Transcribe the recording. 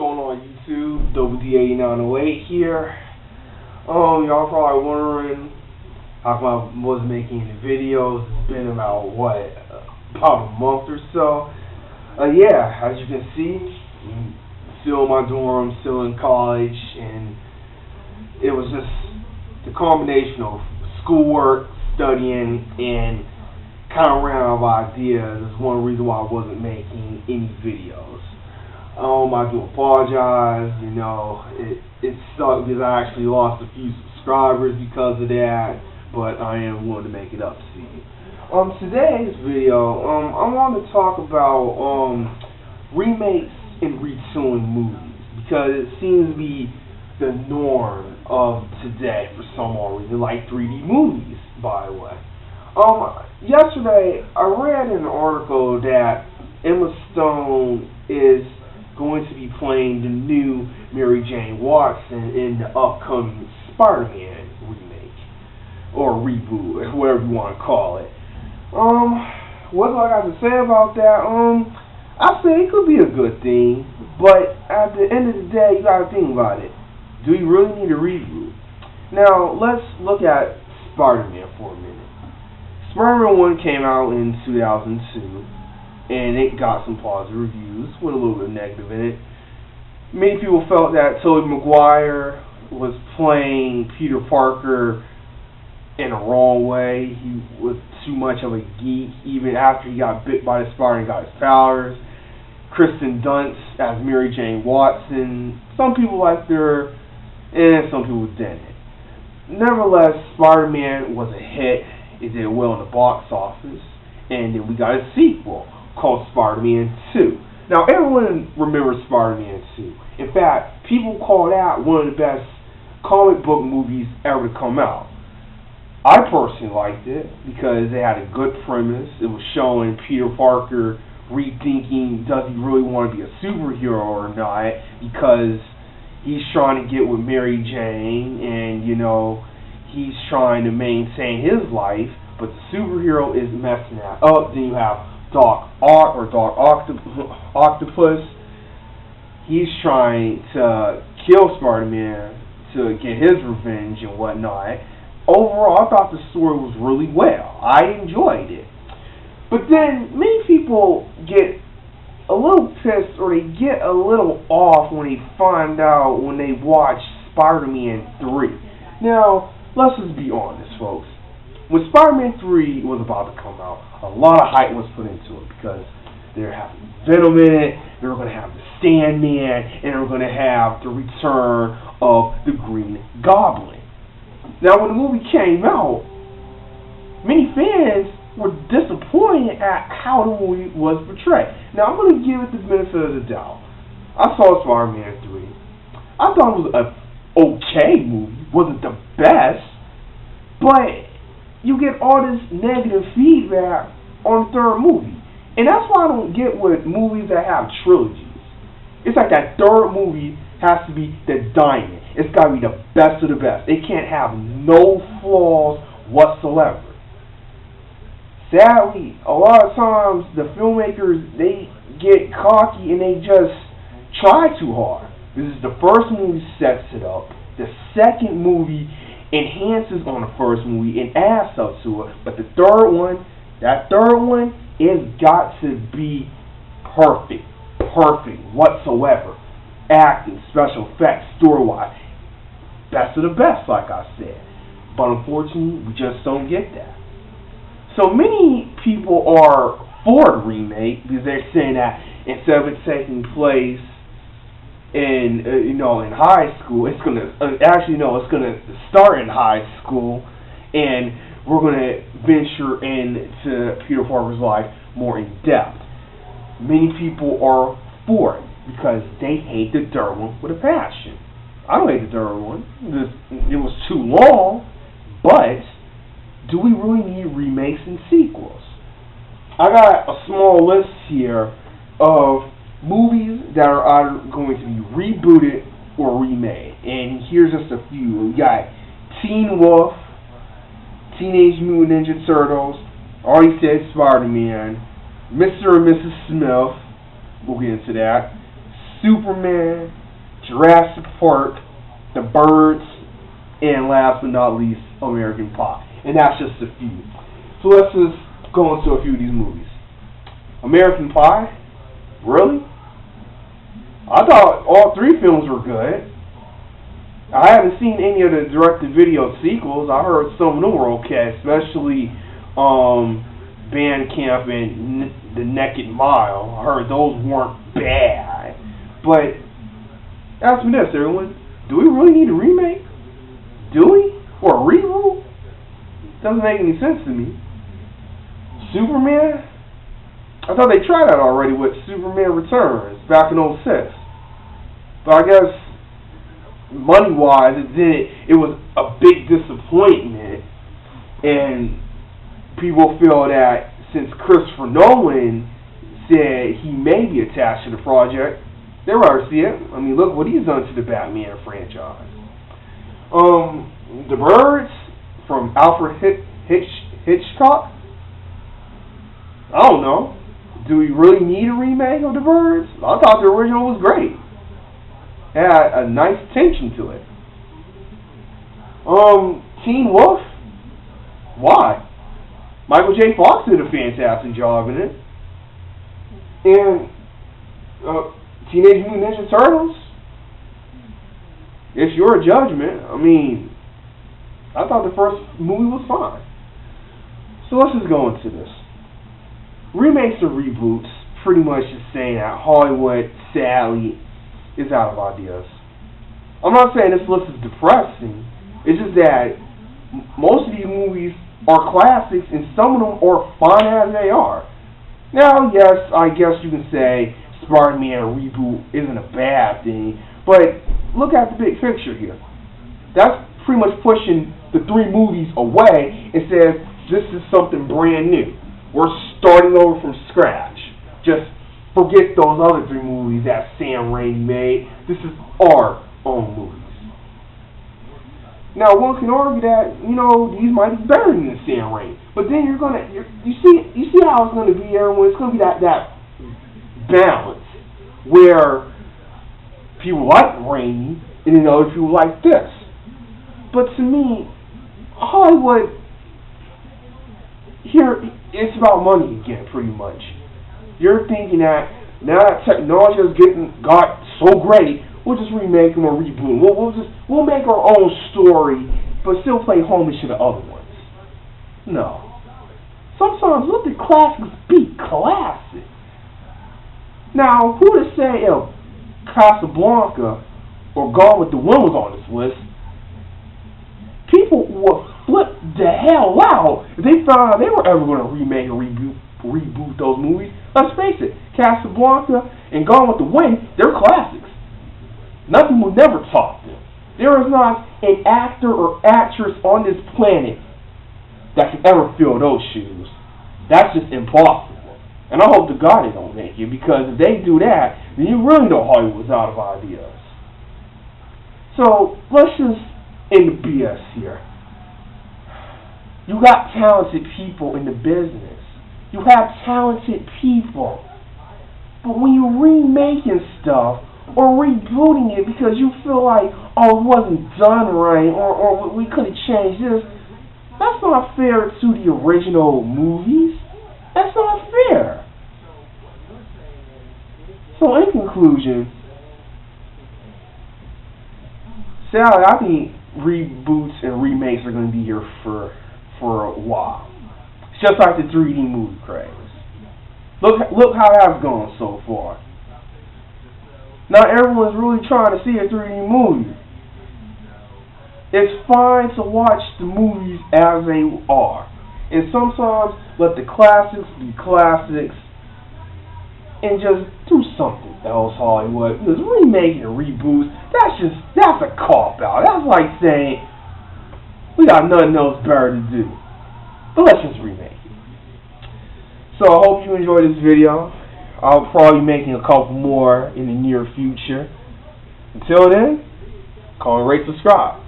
going on YouTube? WD8908 here. Y'all probably wondering how come I wasn't making any videos. It's been about about a month or so. Yeah, as you can see, I'm still in my dorm, still in college, and it was just the combination of schoolwork, studying, and kind of ran out of ideas. Is one reason why I wasn't making any videos. I do apologize. It sucked because I actually lost a few subscribers because of that, but I am willing to make it up to you. Today's video, I want to talk about remakes and retooling movies, because it seems to be the norm of today for some odd reason, like 3D movies, by the way. Yesterday, I read an article that Emma Stone is going to be playing the new Mary Jane Watson in the upcoming Spider-Man remake, or reboot, whatever you want to call it. What do I got to say about that? I say it could be a good thing, but at the end of the day, you got to think about it. Do you really need a reboot? Now, let's look at Spider-Man for a minute. Spider-Man 1 came out in 2002, and it got some positive reviews with a little bit of negative in it. Many people felt that Tobey Maguire was playing Peter Parker in a wrong way. He was too much of a geek, even after he got bit by the spider and got his powers. Kristen Dunst as Mary Jane Watson. Some people liked her, and some people didn't. Nevertheless, Spider-Man was a hit. It did well in the box office, and then we got a sequel called Spider-Man 2. Now, everyone remembers Spider-Man 2. In fact, people call that one of the best comic book movies ever to come out. I personally liked it because it had a good premise. It was showing Peter Parker rethinking, does he really want to be a superhero or not, because he's trying to get with Mary Jane, and he's trying to maintain his life, but the superhero is messing that up. Then you have Doc Octopus. He's trying to kill Spider-Man to get his revenge and whatnot. Overall, I thought the story was really well. I enjoyed it. But then, many people get a little pissed, or they get a little off when they find out when they watch Spider-Man 3. Now, let's just be honest, folks. When Spider-Man 3 was about to come out, a lot of hype was put into it because they're having Venom in it, they were going to have the Sandman, and they were going to have the return of the Green Goblin. Now, when the movie came out, many fans were disappointed at how the movie was portrayed. Now, I'm going to give it the benefit of the doubt. I saw Spider-Man 3. I thought it was an okay movie. Wasn't the best, but you get all this negative feedback on the third movie. And that's why I don't get with movies that have trilogies. It's like that third movie has to be the diamond. It's got to be the best of the best. It can't have no flaws whatsoever. Sadly, a lot of times the filmmakers, they get cocky and they just try too hard. This is the first movie sets it up. The second movie enhances on the first movie and adds stuff to it. But the third one, it's got to be perfect whatsoever. Acting, special effects, story-wise, best of the best, like I said. But unfortunately, we just don't get that. So many people are for the remake because they're saying that instead of it taking place in high school, it's gonna it's gonna start in high school, and we're gonna venture into Peter Parker's life more in depth. Many people are for it because they hate the third one with a passion. I don't hate the third one. It was too long, but do we really need remakes and sequels? I got a small list here of movies that are either going to be rebooted or remade. And here's just a few. We got Teen Wolf, Teenage Mutant Ninja Turtles, already said Spider-Man, Mr. and Mrs. Smith, we'll get into that, Superman, Jurassic Park, The Birds, and last but not least, American Pie. And that's just a few. So let's just go into a few of these movies. American Pie? Really? I thought all three films were good. I haven't seen any of the direct-to-video sequels. I heard some of them were okay, especially Bandcamp and The Naked Mile. I heard those weren't bad. But ask me this, everyone. Do we really need a remake? Do we? Or a reboot? Doesn't make any sense to me. Superman? I thought they tried that already with Superman Returns back in '06. But I guess money-wise, it was a big disappointment, and people feel that since Christopher Nolan said he may be attached to the project, they'd rather see it. I mean, look what he's done to the Batman franchise. The Birds from Alfred Hitchcock. I don't know. Do we really need a remake of The Birds? I thought the original was great. It had a nice tension to it. Teen Wolf? Why? Michael J. Fox did a fantastic job in it. And Teenage Mutant Ninja Turtles? It's your judgment. I mean, I thought the first movie was fine. So let's just go into this. Remakes or reboots pretty much just saying that Hollywood, sadly, is out of ideas. I'm not saying this list is depressing. It's just that most of these movies are classics and some of them are fine as they are. Now, yes, I guess you can say Spider-Man reboot isn't a bad thing, but look at the big picture here. That's pretty much pushing the three movies away and says this is something brand new. We're starting over from scratch. Just forget those other three movies that Sam Raimi made. This is our own movies. Now, one can argue that, these might be better than the Sam Raimi. But then you see how it's going to be, everyone. It's going to be that balance where people like Raimi and then other people like this. But to me, Hollywood, here, it's about money again, pretty much. You're thinking that now that technology has got so great, we'll just remake them or reboot them. We'll make our own story, but still play homage to the other ones. No. Sometimes let the classics be classic. Now, who to say if Casablanca or Gone with the Wind was on this list? People would flip the hell out if they found out they were ever going to remake or reboot those movies. Let's face it, Casablanca and Gone with the Wind, they're classics. Nothing will never top them. There is not an actor or actress on this planet that can ever fill those shoes. That's just impossible. And I hope to God they don't make it, because if they do that, then you really know Hollywood's out of ideas. So let's just end the BS here. You got talented people in the business. You have talented people. But when you're remaking stuff or rebooting it because you feel like, oh, it wasn't done right, or we could have changed this, that's not fair to the original movies. That's not fair. So in conclusion, sadly, I think reboots and remakes are going to be here for a while. It's just like the 3D movie craze. Look how that's gone so far. Now everyone's really trying to see a 3D movie. It's fine to watch the movies as they are. And sometimes let the classics be classics and just do something else, Hollywood. Because remaking and reboots, that's a cop-out. That's like saying, we got nothing else better to do. But let's just remake it. So I hope you enjoyed this video. I'll probably be making a couple more in the near future. Until then, comment, rate, subscribe.